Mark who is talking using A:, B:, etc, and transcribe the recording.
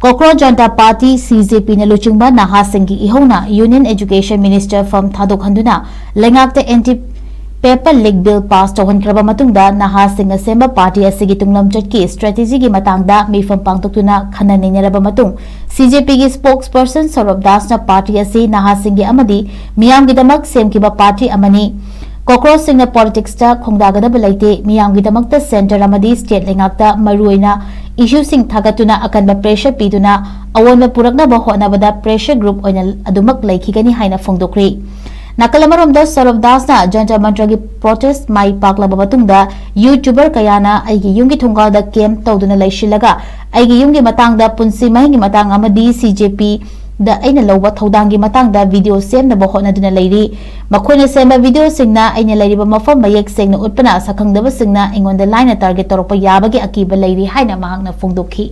A: Cocroach Janata Party CJP na luchingba nahasingi ihona Union Education Minister from Thadokhanduna lengakta anti paper leak bill pass tohan kraba matungda nahasing asemba party asigi tunglam chatki strategy gi matangda mifam pangtoktuna khananinaraba matung CJP gi spokesperson Sourav na party asi nahasingi amadi miyam gi damak semkiba party amani Cocroach singna politics ta khongdagadaba leite miyam gi damakta center amadi state lengakta maruina issue sing thagatuna akanba pressure piduna awonba puraknaba honabada pressure group oina adumak laikhigani haina phongdokri Nakalamaromda Sourav na Janata Mantragi protest mai paklaba matungda YouTuber kayana aigi yungi thungalda kem tawduna laishilaga aigi yungi matangda punsi mahingi matang amadi CJP da aina lawba thawdangi matangda video semnaba honaduna lairi makhoina semba video singna aina lairiba mafam mayek sengna utpana sakhangdaba singna ingonda line target torokpa yabagi akiba lairi haina mahakna phongdokhi